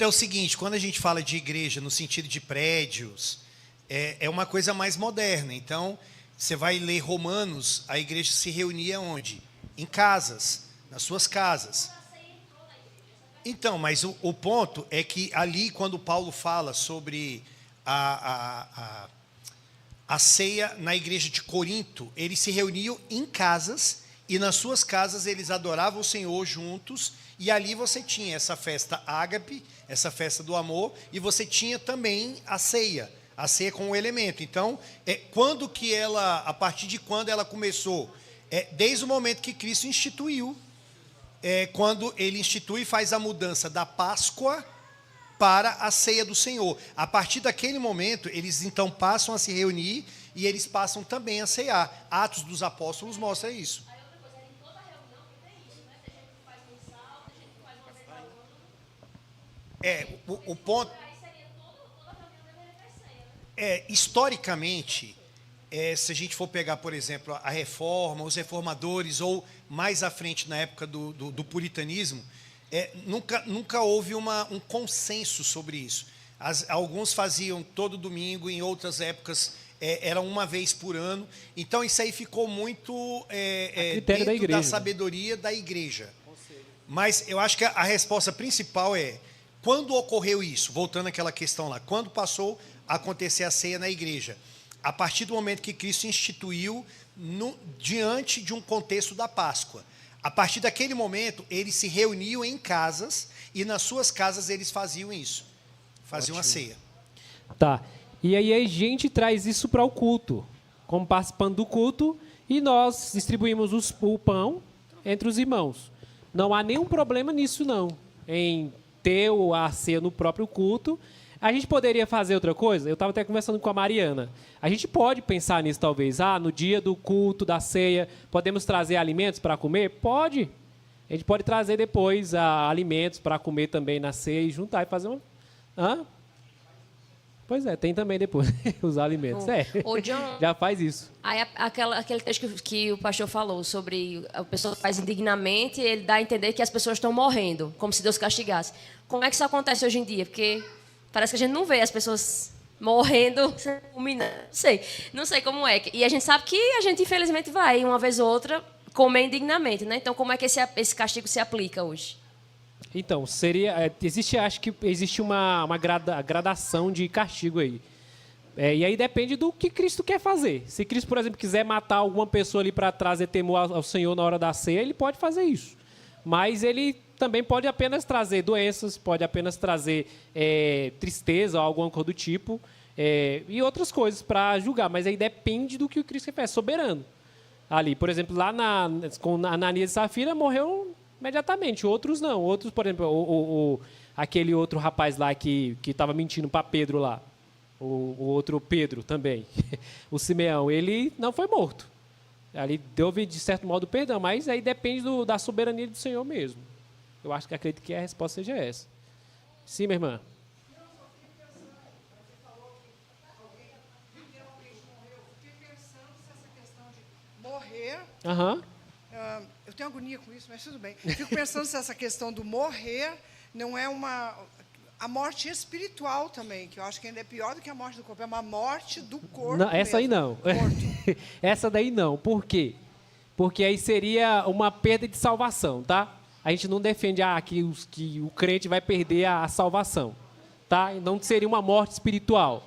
é o seguinte, quando a gente fala de igreja no sentido de prédios, é uma coisa mais moderna. Então, você vai ler Romanos, a igreja se reunia onde? Em casas, nas suas casas. Então, mas o ponto é que ali, quando Paulo fala sobre a ceia na igreja de Corinto, eles se reuniam em casas e nas suas casas eles adoravam o Senhor juntos. E ali você tinha essa festa ágape, essa festa do amor, e você tinha também a ceia com o elemento. Então, a partir de quando ela começou? Desde o momento que Cristo instituiu, quando ele institui e faz a mudança da Páscoa para a ceia do Senhor. A partir daquele momento, eles então passam a se reunir e eles passam também a ceiar. Atos dos Apóstolos mostra isso. O ponto historicamente, se a gente for pegar, por exemplo, a reforma, os reformadores, ou mais à frente na época do puritanismo, nunca houve um consenso sobre isso. Alguns faziam todo domingo, em outras épocas era uma vez por ano. Então isso aí ficou muito dentro da sabedoria da igreja. Mas eu acho que a resposta principal quando ocorreu isso? Voltando àquela questão lá, quando passou a acontecer a ceia na igreja? A partir do momento que Cristo instituiu diante de um contexto da Páscoa. A partir daquele momento, eles se reuniam em casas e nas suas casas eles faziam isso. Faziam a ceia. Tá. E aí a gente traz isso para o culto, como participando do culto, e nós distribuímos o pão entre os irmãos. Não há nenhum problema nisso, não, em ter a ceia no próprio culto. A gente poderia fazer outra coisa? Eu estava até conversando com a Mariana. A gente pode pensar nisso, talvez. No dia do culto, da ceia, podemos trazer alimentos para comer? Pode. A gente pode trazer depois alimentos para comer também na ceia e juntar e fazer uma... Pois tem também depois os alimentos. John, já faz isso. Aí aquele texto que o pastor falou sobre a pessoa faz indignamente, ele dá a entender que as pessoas estão morrendo, como se Deus castigasse. Como é que isso acontece hoje em dia? Porque parece que a gente não vê as pessoas morrendo, não sei como é. E a gente sabe que a gente, infelizmente, vai, uma vez ou outra, comer indignamente, né? Então, como é que esse castigo se aplica hoje? Então, acho que existe uma gradação de castigo aí. E aí depende do que Cristo quer fazer. Se Cristo, por exemplo, quiser matar alguma pessoa ali para trazer temor ao Senhor na hora da ceia, ele pode fazer isso. Mas ele também pode apenas trazer doenças, pode apenas trazer tristeza ou alguma coisa do tipo. e outras coisas para julgar, mas aí depende do que o Cristo fez, é soberano. Ali, por exemplo, lá com Ananias e Safira morreu imediatamente, outros não. Outros, por exemplo, aquele outro rapaz lá que estava mentindo para Pedro lá, o outro Pedro também, o Simeão, ele não foi morto. Ali deu, de certo modo, perdão, mas aí depende da soberania do Senhor mesmo. Eu acredito que a resposta seja essa. Sim, minha irmã. Morrer, Aham. eu tenho agonia com isso, mas tudo bem. Fico pensando se essa questão do morrer não é a morte espiritual também, que eu acho que ainda é pior do que a morte do corpo, é uma morte do corpo. Não, essa aí mesmo, não. morto. Essa daí não. Por quê? Porque aí seria uma perda de salvação, tá? A gente não defende que o crente vai perder a salvação, tá? Não seria uma morte espiritual.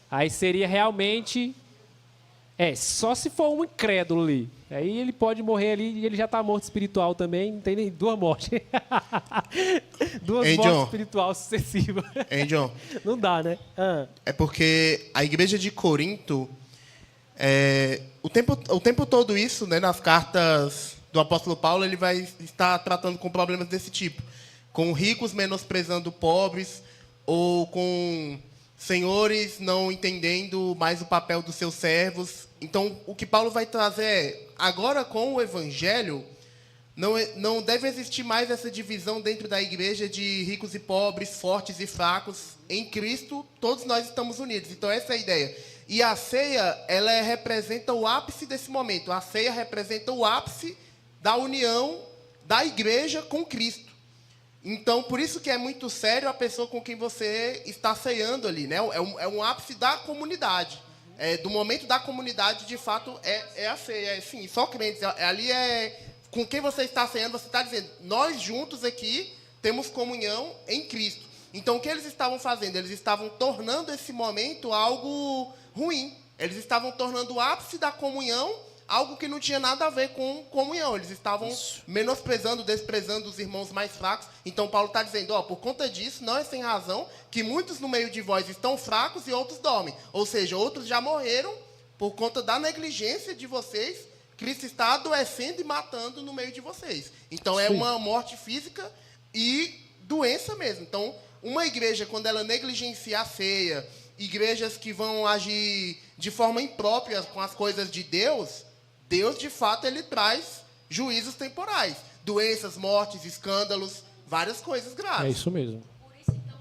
Aí seria realmente... só se for um incrédulo ali. Aí ele pode morrer ali e ele já está morto espiritual também. Não tem nem duas mortes. Duas mortes espirituais sucessivas. John, não dá, né? é porque a igreja de Corinto, o tempo todo isso, né, nas cartas do apóstolo Paulo, ele vai estar tratando com problemas desse tipo. Com ricos menosprezando pobres, ou com senhores não entendendo mais o papel dos seus servos. Então, o que Paulo vai trazer agora com o evangelho, não deve existir mais essa divisão dentro da igreja de ricos e pobres, fortes e fracos. Em Cristo, todos nós estamos unidos. Então, essa é a ideia. E a ceia, ela representa o ápice desse momento. A ceia representa o ápice da união da igreja com Cristo. Então, por isso que é muito sério a pessoa com quem você está ceando ali, né? É um ápice da comunidade. Do momento da comunidade, de fato, é a ceia. Sim, só crentes. Ali com quem você está ceando, você está dizendo, nós juntos aqui temos comunhão em Cristo. Então, o que eles estavam fazendo? Eles estavam tornando esse momento algo ruim. Eles estavam tornando o ápice da comunhão algo que não tinha nada a ver com comunhão. Eles estavam menosprezando, desprezando os irmãos mais fracos. Então, Paulo está dizendo, por conta disso, não é sem razão que muitos no meio de vós estão fracos e outros dormem. Ou seja, outros já morreram por conta da negligência de vocês. Cristo está adoecendo e matando no meio de vocês. Então, é uma morte física e doença mesmo. Então, uma igreja, quando ela negligencia a ceia, igrejas que vão agir de forma imprópria com as coisas de Deus, Deus, de fato, ele traz juízos temporais. Doenças, mortes, escândalos, várias coisas graves. É isso mesmo. Por isso, então,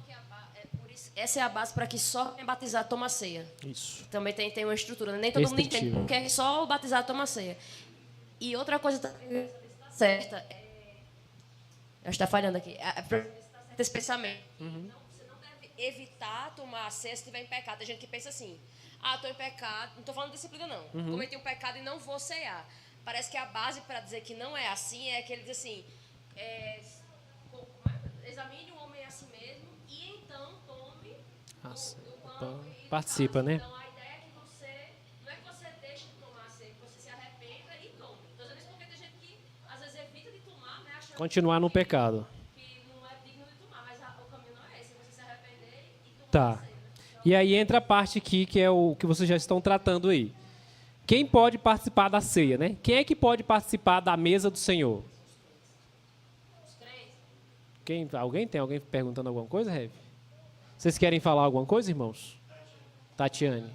essa é a base para que só quem é batizado toma ceia. Isso. Também tem uma estrutura. Nem todo mundo entende porque é só o batizado toma ceia. E outra coisa também está certa. Eu estou falhando aqui. Está certo esse pensamento. Não, você não deve evitar tomar a ceia se estiver em pecado. Tem gente que pensa assim, estou em pecado, não estou falando de disciplina, não. Cometi um pecado e não vou cear. Parece que a base para dizer que não é assim é que ele diz assim, examine o homem a si mesmo e então tome o pão. Participa, né? Então, a ideia é que não é que você deixe de tomar a ceia, que você se arrependa e tome. Então, às vezes, porque tem gente que, às vezes, evita de tomar, né? Achando continuar no pecado. que não é digno de tomar, mas o caminho não é esse, você se arrepender e tomar Tá. a ceia. E aí entra a parte aqui, que é o que vocês já estão tratando aí. Quem pode participar da ceia, né? Quem é que pode participar da mesa do Senhor? Alguém tem alguém perguntando alguma coisa, Rev? Vocês querem falar alguma coisa, irmãos? Tatiane.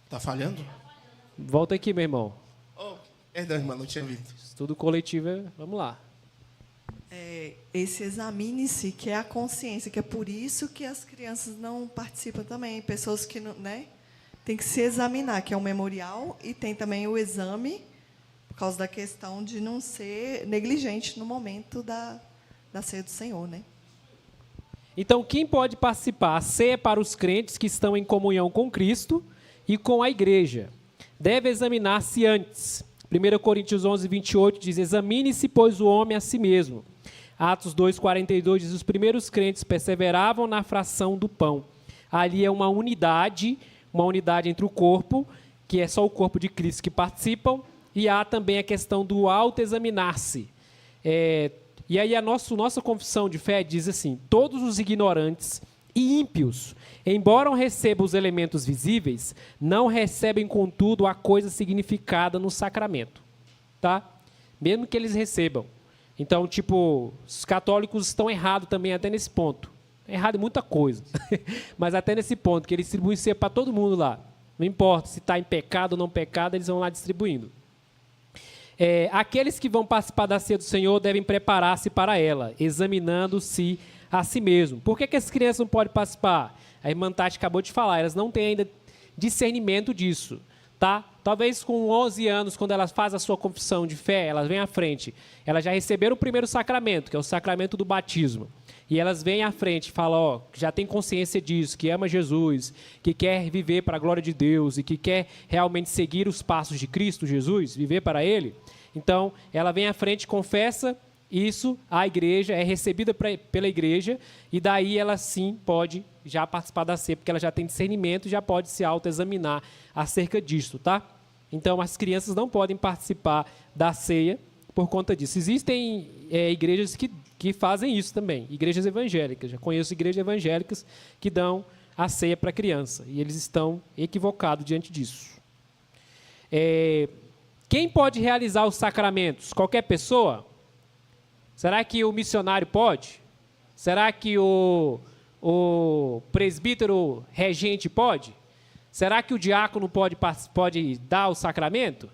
Tá falhando? Volta aqui, meu irmão. Perdão, irmão, não tinha visto. Estudo coletivo, vamos lá. Esse examine-se, que é a consciência, que é por isso que as crianças não participam também. Pessoas que não, né, tem que se examinar, que é um memorial, e tem também o exame, por causa da questão de não ser negligente no momento da ceia do Senhor, né? Então, quem pode participar? A ceia é para os crentes que estão em comunhão com Cristo e com a igreja. Deve examinar-se antes. 1 Coríntios 11, 28 diz, examine-se, pois, o homem a si mesmo. Atos 2, 42 diz, os primeiros crentes perseveravam na fração do pão. Ali é uma unidade entre o corpo, que é só o corpo de Cristo que participam, e há também a questão do autoexaminar-se. E aí a nossa confissão de fé diz assim, todos os ignorantes E ímpios, embora recebam os elementos visíveis, não recebem, contudo, a coisa significada no sacramento. Tá? Mesmo que eles recebam. Então, tipo, os católicos estão errados também até nesse ponto. Errado em muita coisa. Mas até nesse ponto, que eles distribuem ceia para todo mundo lá. Não importa se está em pecado ou não pecado, eles vão lá distribuindo. Aqueles que vão participar da ceia do Senhor devem preparar-se para ela, examinando-se a si mesmo. Por que as crianças não podem participar? A irmã Tati acabou de falar, elas não têm ainda discernimento disso. Tá? Talvez com 11 anos, quando elas fazem a sua confissão de fé, elas vêm à frente, elas já receberam o primeiro sacramento, que é o sacramento do batismo. E elas vêm à frente e falam, já tem consciência disso, que ama Jesus, que quer viver para a glória de Deus e que quer realmente seguir os passos de Cristo Jesus, viver para Ele. Então, ela vem à frente, confessa isso, a igreja é recebida pela igreja e daí ela sim pode já participar da ceia, porque ela já tem discernimento e já pode se autoexaminar acerca disso, tá? Então, as crianças não podem participar da ceia por conta disso. Existem igrejas que fazem isso também, igrejas evangélicas. Já conheço igrejas evangélicas que dão a ceia para a criança e eles estão equivocados diante disso. Quem pode realizar os sacramentos? Qualquer pessoa? Será que o missionário pode? Será que o presbítero regente pode? Será que o diácono pode dar o sacramento?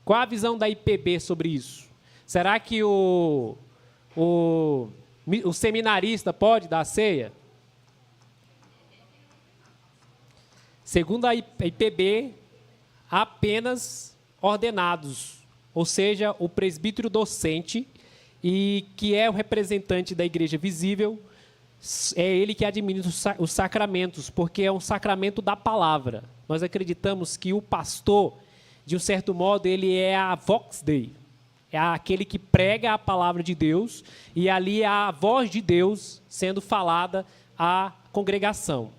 Qual a visão da IPB sobre isso? Será que o seminarista pode dar a ceia? Segundo a IPB, apenas ordenados, ou seja, o presbítero docente, e que é o representante da igreja visível, é ele que administra os sacramentos, porque é um sacramento da palavra. Nós acreditamos que o pastor, de um certo modo, ele é a vox dei, é aquele que prega a palavra de Deus, e ali é a voz de Deus sendo falada à congregação.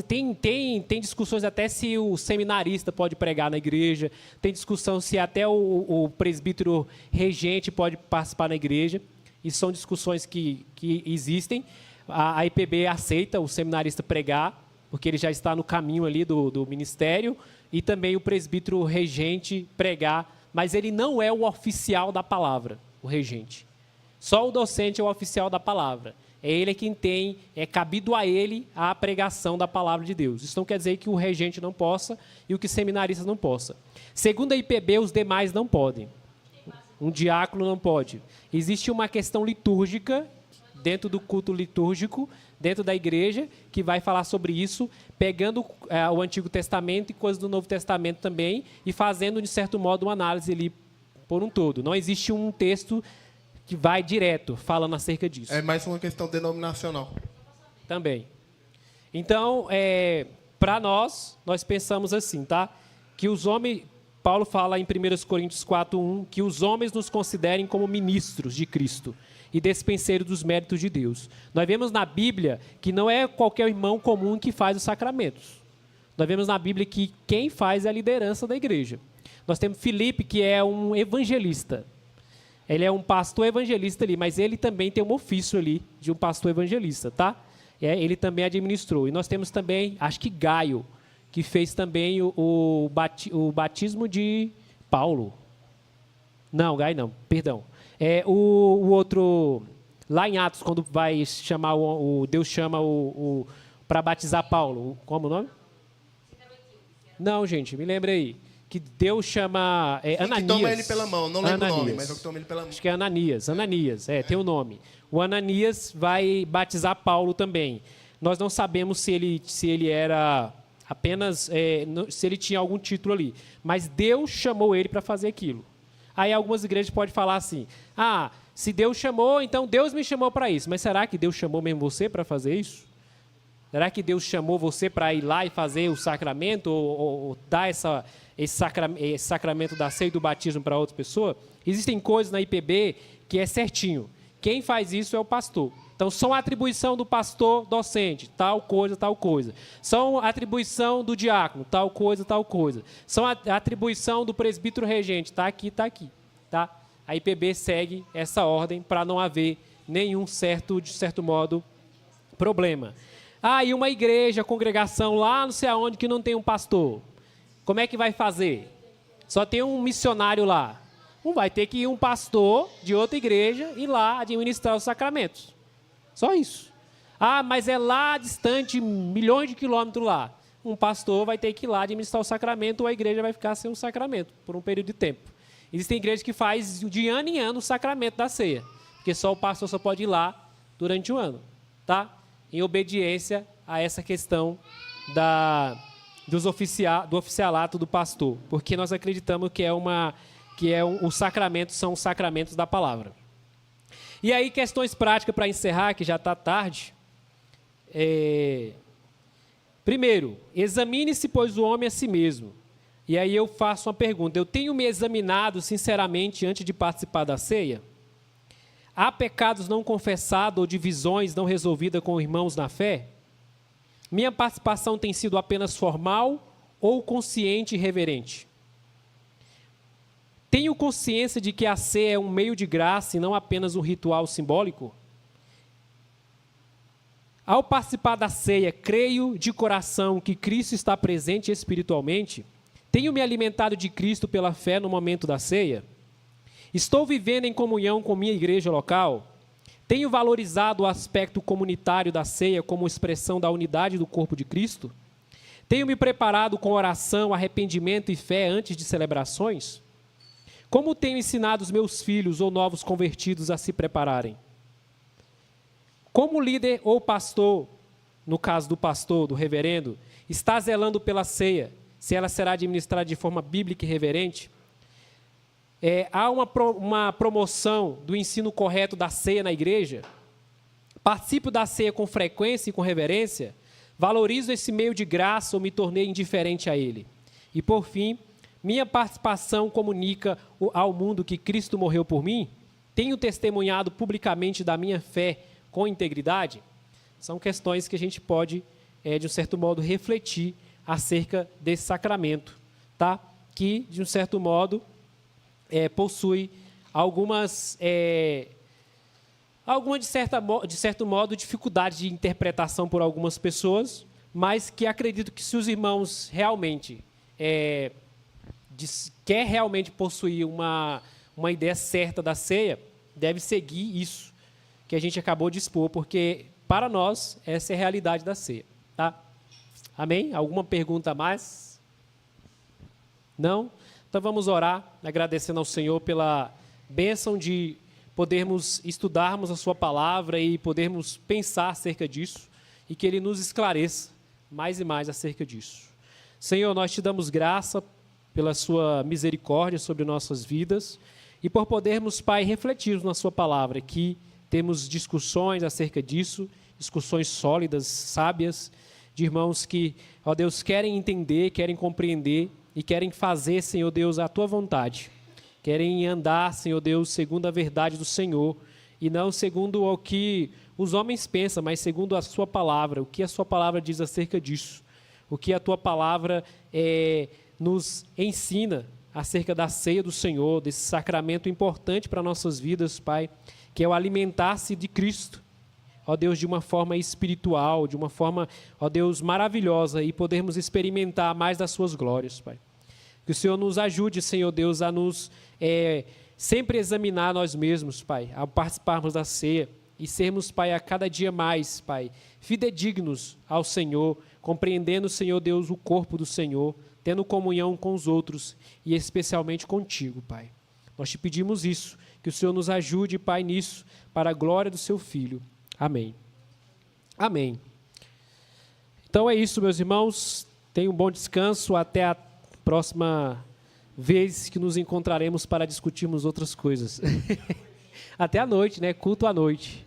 Tem discussões até se o seminarista pode pregar na igreja, tem discussão se até o presbítero regente pode participar na igreja, e são discussões que existem. A IPB aceita o seminarista pregar, porque ele já está no caminho ali do ministério, e também o presbítero regente pregar, mas ele não é o oficial da palavra, o regente. Só o docente é o oficial da palavra. É ele quem é cabido a ele a pregação da palavra de Deus. Isso não quer dizer que o regente não possa e o que seminaristas não possa. Segundo a IPB, os demais não podem. Um diácono não pode. Existe uma questão litúrgica, dentro do culto litúrgico, dentro da igreja, que vai falar sobre isso, pegando o Antigo Testamento e coisas do Novo Testamento também, e fazendo, de certo modo, uma análise ali por um todo. Não existe um texto que vai direto falando acerca disso. É mais uma questão denominacional. Também. Então, para nós pensamos assim, tá? Que os homens, Paulo fala em 1 Coríntios 4:1, que os homens nos considerem como ministros de Cristo e despenseiros dos méritos de Deus. Nós vemos na Bíblia que não é qualquer irmão comum que faz os sacramentos. Nós vemos na Bíblia que quem faz é a liderança da igreja. Nós temos Filipe, que é um evangelista. Ele é um pastor evangelista ali, mas ele também tem um ofício ali de um pastor evangelista, tá? Ele também administrou. E nós temos também, acho que Gaio, que fez também o batismo de Paulo. Não, Gaio não, perdão. O outro, lá em Atos, quando vai chamar Deus chama para batizar Paulo, como o nome? Não, gente, me lembra aí. Que Deus chama Ananias. Que toma ele pela mão, não lembro o nome, mas é o que toma ele pela mão. Acho que é Ananias, tem o nome. O Ananias vai batizar Paulo também. Nós não sabemos se ele era apenas, se ele tinha algum título ali, mas Deus chamou ele para fazer aquilo. Aí algumas igrejas podem falar assim, se Deus chamou, então Deus me chamou para isso. Mas será que Deus chamou mesmo você para fazer isso? Será que Deus chamou você para ir lá e fazer o sacramento ou dar esse sacramento da ceia e do batismo para outra pessoa? Existem coisas na IPB que é certinho. Quem faz isso é o pastor. Então, são atribuição do pastor docente, tal coisa, tal coisa. São atribuição do diácono, tal coisa, tal coisa. São atribuição do presbítero regente, está aqui, está aqui. Tá? A IPB segue essa ordem para não haver nenhum de certo modo, Problema. E uma igreja, congregação lá não sei aonde que não tem um pastor. Como é que vai fazer? Só tem um missionário lá. Não vai ter que ir um pastor de outra igreja ir lá administrar os sacramentos. Só isso. Mas é lá distante, milhões de quilômetros lá. Um pastor vai ter que ir lá administrar o sacramento ou a igreja vai ficar sem o sacramento por um período de tempo. Existem igrejas que faz de ano em ano o sacramento da ceia, porque só o pastor só pode ir lá durante o ano, tá? Em obediência a essa questão do oficialato do pastor, porque nós acreditamos que os sacramentos são os sacramentos da palavra. E aí, questões práticas para encerrar, que já está tarde. Primeiro, examine-se, pois, o homem a si mesmo. E aí eu faço uma pergunta. Eu tenho me examinado sinceramente antes de participar da ceia? Há pecados não confessados ou divisões não resolvidas com irmãos na fé? Minha participação tem sido apenas formal ou consciente e reverente? Tenho consciência de que a ceia é um meio de graça e não apenas um ritual simbólico? Ao participar da ceia, creio de coração que Cristo está presente espiritualmente? Tenho me alimentado de Cristo pela fé no momento da ceia? Estou vivendo em comunhão com minha igreja local? Tenho valorizado o aspecto comunitário da ceia como expressão da unidade do corpo de Cristo? Tenho me preparado com oração, arrependimento e fé antes de celebrações? Como tenho ensinado os meus filhos ou novos convertidos a se prepararem? Como líder ou pastor, no caso do pastor, do reverendo, está zelando pela ceia, se ela será administrada de forma bíblica e reverente? Há uma promoção do ensino correto da ceia na igreja? Participo da ceia com frequência e com reverência? Valorizo esse meio de graça ou me tornei indiferente a ele? E, por fim, minha participação comunica ao mundo que Cristo morreu por mim? Tenho testemunhado publicamente da minha fé com integridade? São questões que a gente pode, de um certo modo, refletir acerca desse sacramento, tá? Que, de um certo modo, possui algumas, de certo modo, dificuldade de interpretação por algumas pessoas, mas que acredito que se os irmãos realmente quer realmente possuir uma ideia certa da ceia, deve seguir isso que a gente acabou de expor, porque, para nós, essa é a realidade da ceia. Tá? Amém? Alguma pergunta a mais? Não? Então, vamos orar, agradecendo ao Senhor pela bênção de podermos estudarmos a sua palavra e podermos pensar acerca disso, e que Ele nos esclareça mais e mais acerca disso. Senhor, nós te damos graça pela sua misericórdia sobre nossas vidas e por podermos, Pai, refletir na sua palavra, que temos discussões acerca disso, discussões sólidas, sábias, de irmãos que, ó Deus, querem entender, querem compreender e querem fazer, Senhor Deus, a tua vontade. Querem andar, Senhor Deus, segundo a verdade do Senhor e não segundo o que os homens pensam, mas segundo a sua palavra, o que a sua palavra diz acerca disso, o que a tua palavra nos ensina acerca da ceia do Senhor, desse sacramento importante para nossas vidas, Pai, que é o alimentar-se de Cristo, ó Deus, de uma forma espiritual, de uma forma, ó Deus, maravilhosa, e podermos experimentar mais das suas glórias, Pai. Que o Senhor nos ajude, Senhor Deus, a nos sempre examinar nós mesmos, Pai, ao participarmos da ceia e sermos, Pai, a cada dia mais, Pai, fidedignos ao Senhor, compreendendo, Senhor Deus, o corpo do Senhor, tendo comunhão com os outros e especialmente contigo, Pai. Nós te pedimos isso, que o Senhor nos ajude, Pai, nisso, para a glória do seu Filho. Amém. Amém. Então é isso, meus irmãos. Tenham um bom descanso. Até a próxima vez que nos encontraremos para discutirmos outras coisas. Até a noite, né? Culto à noite.